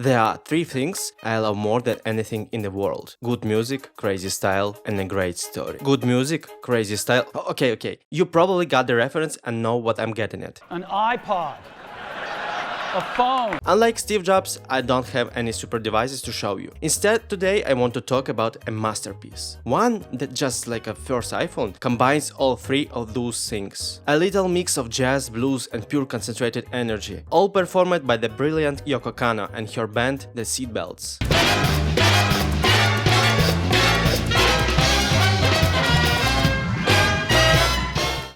There are three things I love more than anything in the world. Good music, crazy style, and a great story. Good music, crazy style. Okay. You probably got the reference and know what I'm getting at. An iPod. A phone. Unlike Steve Jobs, I don't have any super devices to show you. Instead, today I want to talk about a masterpiece. One that, just like a first iPhone, combines all three of those things. A little mix of jazz, blues, and pure concentrated energy, all performed by the brilliant Yoko Kanno and her band, the Seatbelts.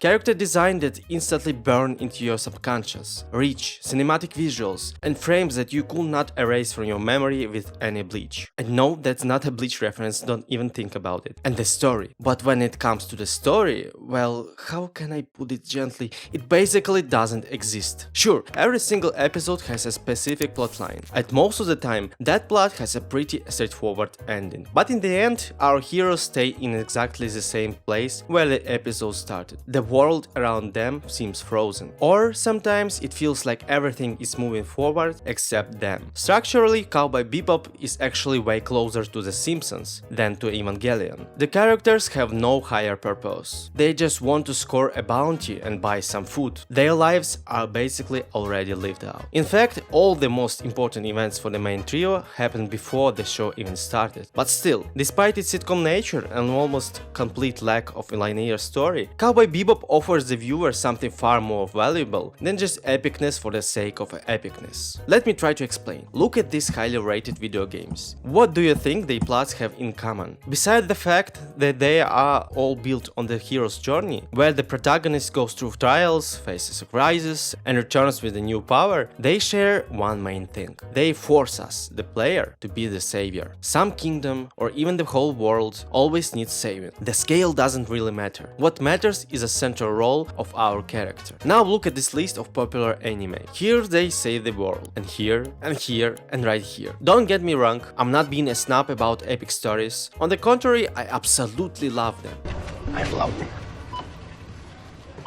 Character design that instantly burn into your subconscious, rich, cinematic visuals, and frames that you could not erase from your memory with any bleach. And no, that's not a Bleach reference, don't even think about it. And the story. But when it comes to the story, well, how can I put it gently? It basically doesn't exist. Sure, every single episode has a specific plotline. At most of the time, that plot has a pretty straightforward ending. But in the end, our heroes stay in exactly the same place where the episode started. The world around them seems frozen. Or sometimes it feels like everything is moving forward except them. Structurally, Cowboy Bebop is actually way closer to The Simpsons than to Evangelion. The characters have no higher purpose. They just want to score a bounty and buy some food. Their lives are basically already lived out. In fact, all the most important events for the main trio happened before the show even started. But still, despite its sitcom nature and almost complete lack of a linear story, Cowboy Bebop offers the viewer something far more valuable than just epicness for the sake of epicness. Let me try to explain. Look at these highly rated video games. What do you think their plots have in common? Besides the fact that they are all built on the hero's journey, where the protagonist goes through trials, faces a crisis, and returns with a new power, they share one main thing. They force us, the player, to be the savior. Some kingdom, or even the whole world, always needs saving. The scale doesn't really matter. What matters is a central role of our character. Now look at this list of popular anime. Here they save the world, and here, and right here. Don't get me wrong, I'm not being a snob about epic stories. On the contrary, I absolutely love them. I love them.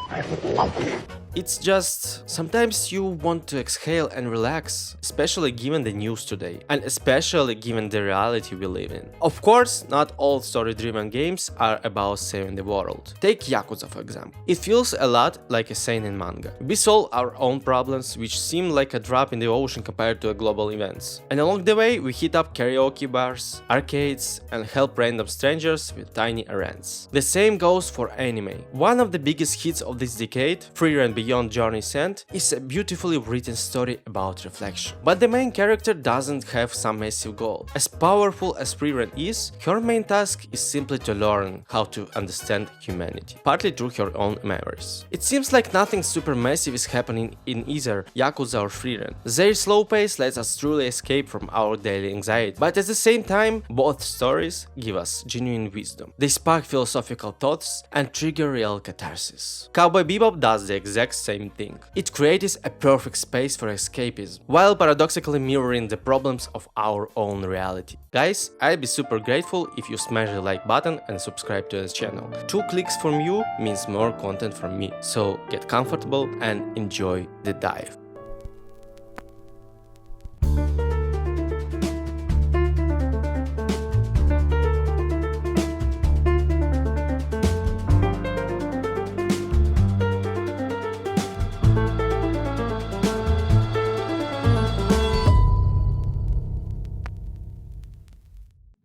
I love them. It's just, sometimes you want to exhale and relax, especially given the news today, and especially given the reality we live in. Of course, not all story-driven games are about saving the world. Take Yakuza for example. It feels a lot like a seinen manga. We solve our own problems, which seem like a drop in the ocean compared to global events. And along the way, we hit up karaoke bars, arcades, and help random strangers with tiny errands. The same goes for anime. One of the biggest hits of this decade, Free and Beyond Journey's End, is a beautifully written story about reflection. But the main character doesn't have some massive goal. As powerful as Frieren is, her main task is simply to learn how to understand humanity, partly through her own memories. It seems like nothing super massive is happening in either Yakuza or Frieren. Their slow pace lets us truly escape from our daily anxiety, but at the same time, both stories give us genuine wisdom. They spark philosophical thoughts and trigger real catharsis. Cowboy Bebop does the exact same thing. It creates a perfect space for escapism, while paradoxically mirroring the problems of our own reality. Guys, I'd be super grateful if you smash the like button and subscribe to this channel. 2 clicks from you means more content from me, so get comfortable and enjoy the dive.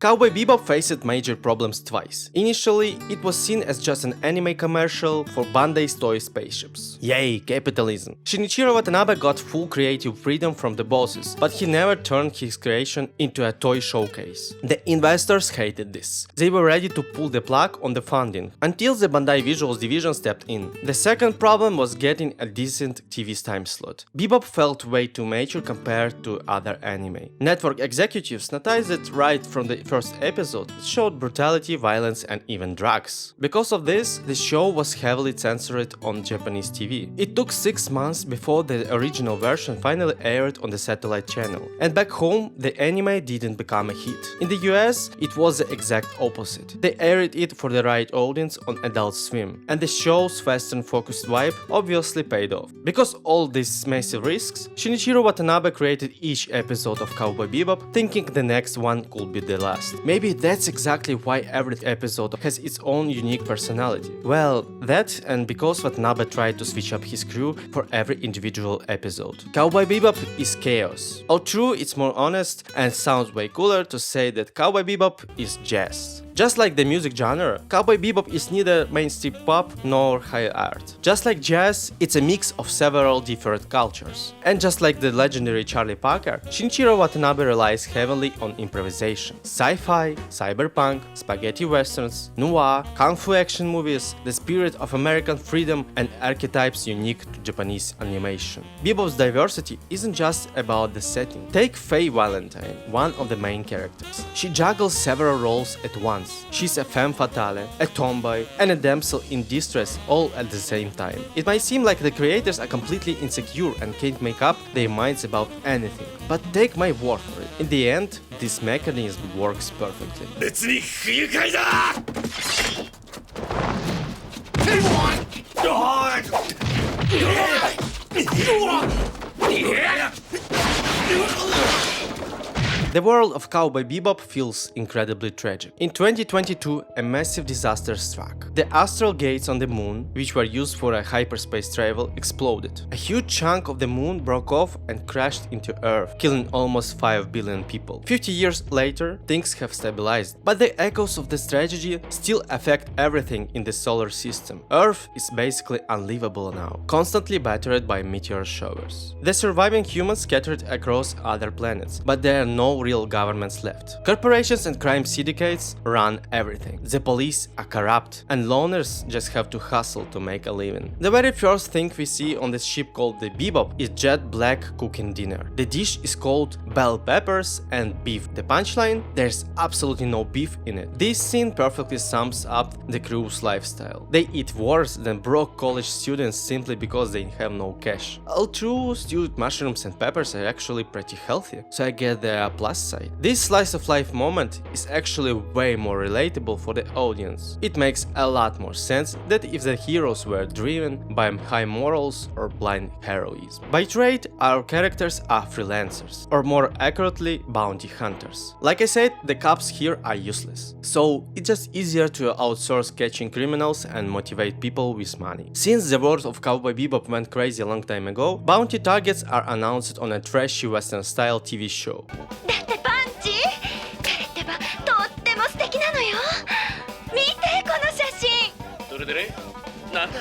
Cowboy Bebop faced major problems twice. Initially, it was seen as just an anime commercial for Bandai's toy spaceships. Yay, capitalism! Shinichiro Watanabe got full creative freedom from the bosses, but he never turned his creation into a toy showcase. The investors hated this. They were ready to pull the plug on the funding, until the Bandai Visuals division stepped in. The second problem was getting a decent TV time slot. Bebop felt way too mature compared to other anime. Network executives noticed it right from the first episode, it showed brutality, violence, and even drugs. Because of this, the show was heavily censored on Japanese TV. It took 6 months before the original version finally aired on the satellite channel. And back home, the anime didn't become a hit. In the US, it was the exact opposite. They aired it for the right audience on Adult Swim, and the show's Western-focused vibe obviously paid off. Because all these massive risks, Shinichiro Watanabe created each episode of Cowboy Bebop thinking the next one could be the last. Maybe that's exactly why every episode has its own unique personality. Well, that and because Watanabe tried to switch up his crew for every individual episode. Cowboy Bebop is chaos. All true, it's more honest and sounds way cooler to say that Cowboy Bebop is jazz. Just like the music genre, Cowboy Bebop is neither mainstream pop nor high art. Just like jazz, it's a mix of several different cultures. And just like the legendary Charlie Parker, Shinichiro Watanabe relies heavily on improvisation. Sci-fi, cyberpunk, spaghetti westerns, noir, kung fu action movies, the spirit of American freedom and archetypes unique to Japanese animation. Bebop's diversity isn't just about the setting. Take Faye Valentine, one of the main characters. She juggles several roles at once. She's a femme fatale, a tomboy, and a damsel in distress all at the same time. It might seem like the creators are completely insecure and can't make up their minds about anything, but take my word for it. In the end, this mechanism works perfectly. 別に不愉快だThe world of Cowboy Bebop feels incredibly tragic. In 2022, a massive disaster struck. The astral gates on the moon, which were used for a hyperspace travel, exploded. A huge chunk of the moon broke off and crashed into Earth, killing almost 5 billion people. 50 years later, things have stabilized, but the echoes of this tragedy still affect everything in the solar system. Earth is basically unlivable now, constantly battered by meteor showers. The surviving humans scattered across other planets, but there are no real governments left. Corporations and crime syndicates run everything. The police are corrupt, and loners just have to hustle to make a living. The very first thing we see on this ship called the Bebop is jet black cooking dinner. The dish is called bell peppers and beef. The punchline? There's absolutely no beef in it. This scene perfectly sums up the crew's lifestyle. They eat worse than broke college students simply because they have no cash. All true, stewed mushrooms and peppers are actually pretty healthy, so I get the plus side. This slice of life moment is actually way more relatable for the audience. It makes a lot more sense than if the heroes were driven by high morals or blind heroism. By trade, our characters are freelancers, or more accurately, bounty hunters. Like I said, the cops here are useless, so it's just easier to outsource catching criminals and motivate people with money. Since the world of Cowboy Bebop went crazy a long time ago, bounty targets are announced on a trashy western-style TV show. だってパンチ彼ってばとっても素敵なのよ見てこの写真どれどれなんだ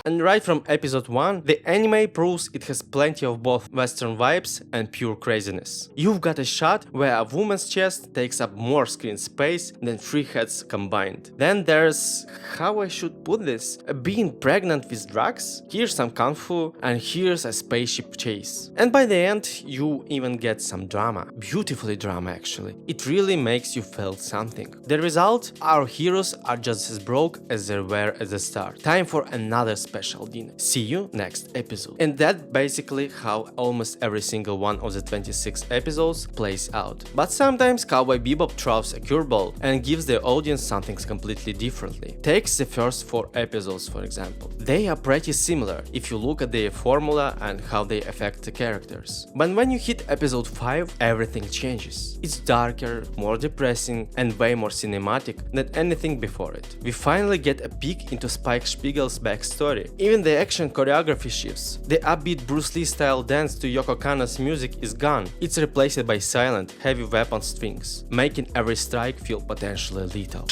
And right from episode 1, the anime proves it has plenty of both western vibes and pure craziness. You've got a shot where a woman's chest takes up more screen space than 3 heads combined. Then there's, how I should put this, being pregnant with drugs, here's some kung fu, and here's a spaceship chase. And by the end, you even get some drama. Beautifully drama actually. It really makes you feel something. The result? Our heroes are just as broke as they were at the start. Time for another special dinner. See you next episode. And that's basically how almost every single one of the 26 episodes plays out. But sometimes Cowboy Bebop throws a curveball and gives the audience something completely differently. Take the first 4 episodes for example. They are pretty similar if you look at their formula and how they affect the characters. But when you hit episode 5, everything changes. It's darker, more depressing, and way more cinematic than anything before it. We finally get a peek into Spike Spiegel's backstory. Even the action choreography shifts. The upbeat Bruce Lee style dance to Yoko Kanno's music is gone. It's replaced by silent, heavy weapon strings, making every strike feel potentially lethal.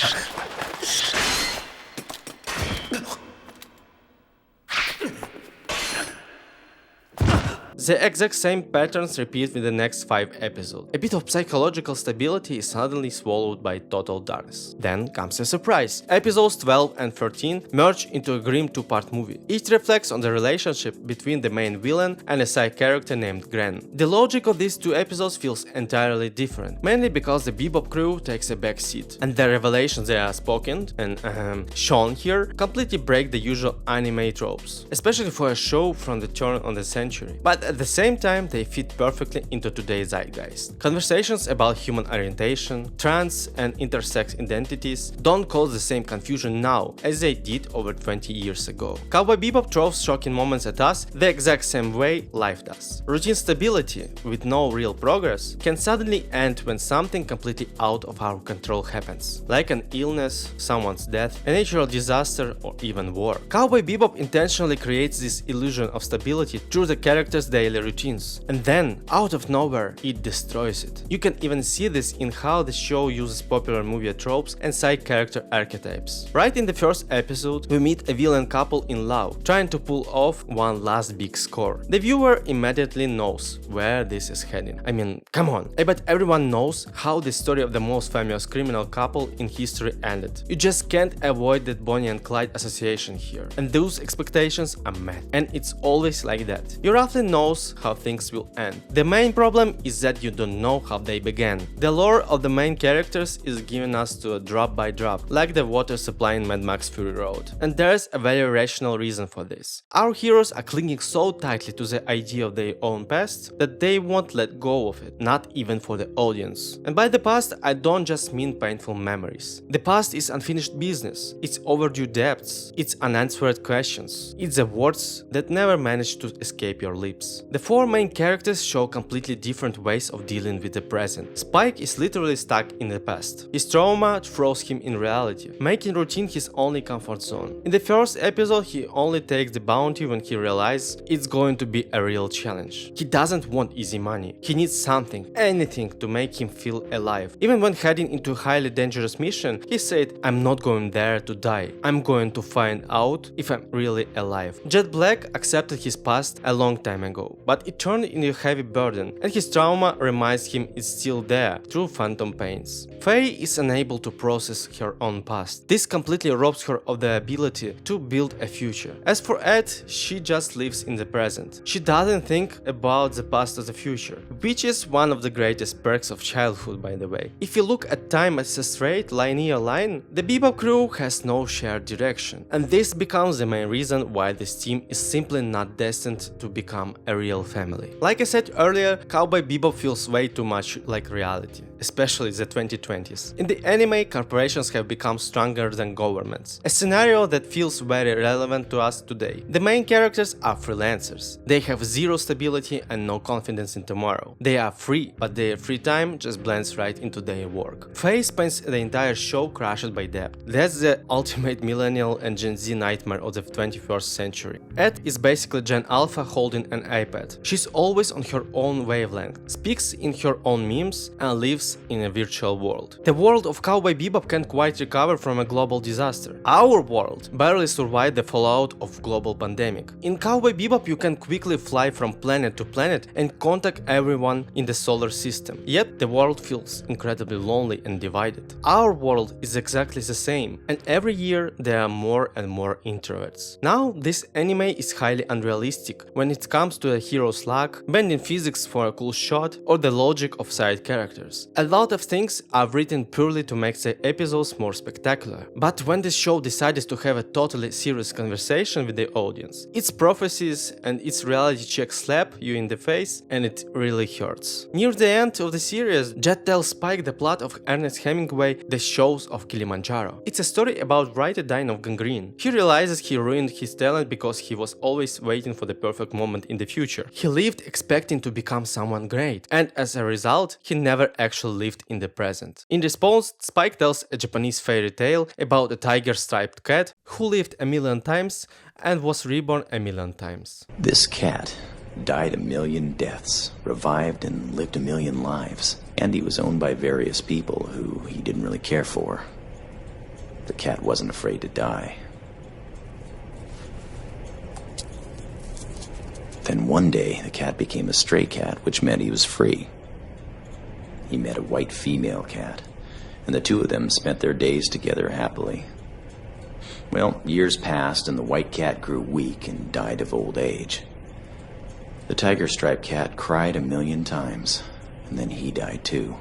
The exact same patterns repeat with the next 5 episodes. A bit of psychological stability is suddenly swallowed by total darkness. Then comes a surprise. Episodes 12 and 13 merge into a grim 2-part movie. Each reflects on the relationship between the main villain and a side character named Gren. The logic of these 2 episodes feels entirely different, mainly because the Bebop crew takes a back seat, and the revelations they are spoken and shown here completely break the usual anime tropes, especially for a show from the turn of the century. But at the same time, they fit perfectly into today's zeitgeist. Conversations about human orientation, trans and intersex identities don't cause the same confusion now as they did over 20 years ago. Cowboy Bebop throws shocking moments at us the exact same way life does. Routine stability with no real progress can suddenly end when something completely out of our control happens, like an illness, someone's death, a natural disaster, or even war. Cowboy Bebop intentionally creates this illusion of stability through the characters' daily routines, and then, out of nowhere, it destroys it. You can even see this in how the show uses popular movie tropes and side character archetypes. Right in the first episode, we meet a villain couple in love, trying to pull off one last big score. The viewer immediately knows where this is heading. I mean, come on. I bet everyone knows how the story of the most famous criminal couple in history ended. You just can't avoid that Bonnie and Clyde association here. And those expectations are met. And it's always like that. You roughly knows how things will end. The main problem is that you don't know how they began. The lore of the main characters is given us to a drop by drop, like the water supply in Mad Max Fury Road. And there's a very rational reason for this. Our heroes are clinging so tightly to the idea of their own past that they won't let go of it, not even for the audience. And by the past, I don't just mean painful memories. The past is unfinished business, it's overdue debts, it's unanswered questions, it's the words that never manage to escape your lips. The 4 main characters show completely different ways of dealing with the present. Spike is literally stuck in the past. His trauma throws him in reality, making routine his only comfort zone. In the first episode, he only takes the bounty when he realizes it's going to be a real challenge. He doesn't want easy money. He needs something, anything to make him feel alive. Even when heading into a highly dangerous mission, he said, "I'm not going there to die. I'm going to find out if I'm really alive." Jet Black accepted his past a long time ago, but it turned into a heavy burden, and his trauma reminds him it's still there through phantom pains. Faye is unable to process her own past. This completely robs her of the ability to build a future. As for Ed, she just lives in the present. She doesn't think about the past or the future, which is one of the greatest perks of childhood, by the way. If you look at time as a straight, linear line, the Bebop crew has no shared direction, and this becomes the main reason why this team is simply not destined to become a real family. Like I said earlier, Cowboy Bebop feels way too much like reality, especially the 2020s. In the anime, corporations have become stronger than governments, a scenario that feels very relevant to us today. The main characters are freelancers. They have zero stability and no confidence in tomorrow. They are free, but their free time just blends right into their work. Faye spends the entire show crushed by debt. That's the ultimate millennial and Gen Z nightmare of the 21st century. Ed is basically Gen Alpha holding an iPad. She's always on her own wavelength, speaks in her own memes, and lives in a virtual world. The world of Cowboy Bebop can't quite recover from a global disaster. Our world barely survived the fallout of global pandemic. In Cowboy Bebop, you can quickly fly from planet to planet and contact everyone in the solar system. Yet the world feels incredibly lonely and divided. Our world is exactly the same, and every year there are more and more introverts. Now this anime is highly unrealistic when it comes to a hero's luck, bending physics for a cool shot, or the logic of side characters. A lot of things are written purely to make the episodes more spectacular. But when the show decides to have a totally serious conversation with the audience, its prophecies and its reality check slap you in the face, and it really hurts. Near the end of the series, Jet tells Spike the plot of Ernest Hemingway, The Shows of Kilimanjaro. It's a story about writer dying of gangrene. He realizes he ruined his talent because he was always waiting for the perfect moment in the future. He lived expecting to become someone great, and as a result, he never actually lived in the present. In response, Spike tells a Japanese fairy tale about a tiger-striped cat who lived a million times and was reborn a million times. This cat died a million deaths, revived and lived a million lives, and he was owned by various people who he didn't really care for. The cat wasn't afraid to die. Then one day, the cat became a stray cat, which meant he was free. He met a white female cat, and the two of them spent their days together happily. Well, years passed, and the white cat grew weak and died of old age. The tiger-striped cat cried 1,000,000 times, and then he died too.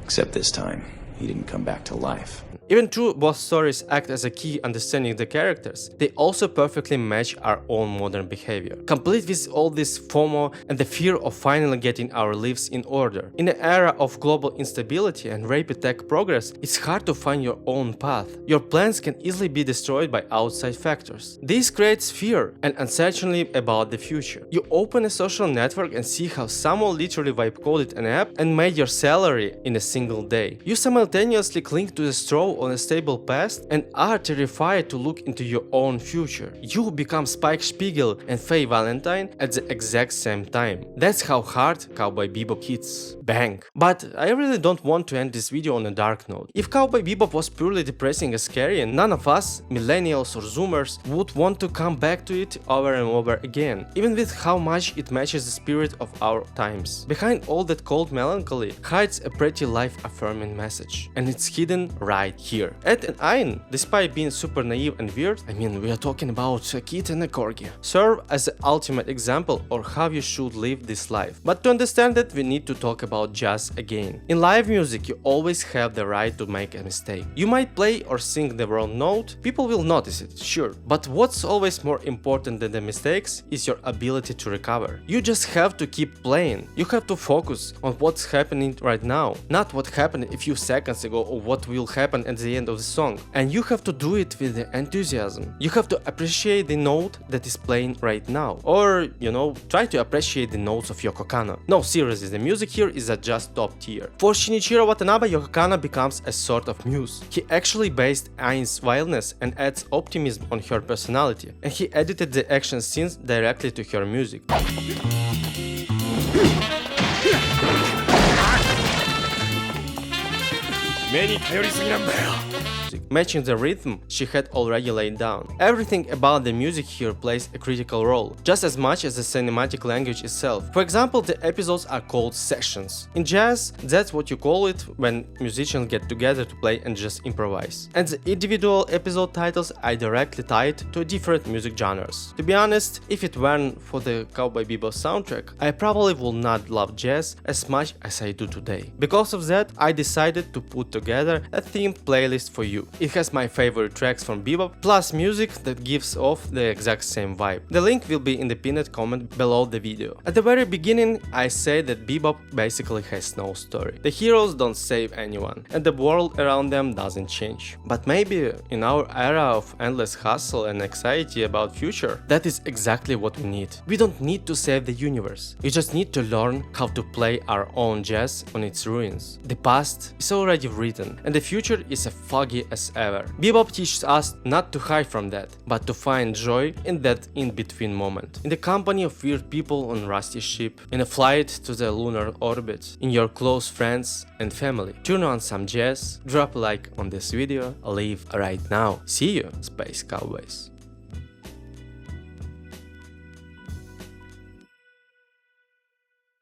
Except this time, he didn't come back to life. Even though both stories act as a key understanding the characters, they also perfectly match our own modern behavior, complete with all this FOMO and the fear of finally getting our lives in order. In an era of global instability and rapid tech progress, it's hard to find your own path. Your plans can easily be destroyed by outside factors. This creates fear and uncertainty about the future. You open a social network and see how someone literally vibe-coded an app and made your salary in a single day. You simultaneously cling to the straw on a stable past and are terrified to look into your own future. You become Spiegel and Faye Valentine at the exact same time. That's how hard Cowboy Bebop hits. Bang. But I really don't want to end this video on a dark note. If Cowboy Bebop was purely depressing and scary, none of us, millennials or zoomers, would want to come back to it over and over again, even with how much it matches the spirit of our times. Behind all that cold melancholy hides a pretty life-affirming message, and it's hidden right here. Ed and Ayn, despite being super naive and weird, I mean, we are talking about a kid and a corgi, serve as the ultimate example of how you should live this life. But to understand that, we need to talk about jazz again. In live music, you always have the right to make a mistake. You might play or sing the wrong note, people will notice it, sure. But what's always more important than the mistakes is your ability to recover. You just have to keep playing. You have to focus on what's happening right now, not what happened a few seconds ago or what will happen at the end of the song. And you have to do it with the enthusiasm. You have to appreciate the note that is playing right now. Or, you know, try to appreciate the notes of Yoko Kanno. No, seriously, the music here is just top tier. For Shinichiro Watanabe, Yoko Kanno becomes a sort of muse. He actually based Ain's wildness and adds optimism on her personality, and he edited the action scenes directly to her music. Matching the rhythm she had already laid down. Everything about the music here plays a critical role, just as much as the cinematic language itself. For example, the episodes are called sessions. In jazz, that's what you call it when musicians get together to play and just improvise. And the individual episode titles are directly tied to different music genres. To be honest, if it weren't for the Cowboy Bebop soundtrack, I probably would not love jazz as much as I do today. Because of that, I decided to put together a themed playlist for you. It has my favorite tracks from Bebop, plus music that gives off the exact same vibe. The link will be in the pinned comment below the video. At the very beginning, I say that Bebop basically has no story. The heroes don't save anyone, and the world around them doesn't change. But maybe in our era of endless hustle and anxiety about future, that is exactly what we need. We don't need to save the universe. We just need to learn how to play our own jazz on its ruins. The past is already written, and the future is as foggy as ever. Bebop teaches us not to hide from that, but to find joy in that in-between moment. In the company of weird people on rusty ship, in a flight to the lunar orbit, in your close friends and family. Turn on some jazz, drop a like on this video, leave right now. See you, Space Cowboys.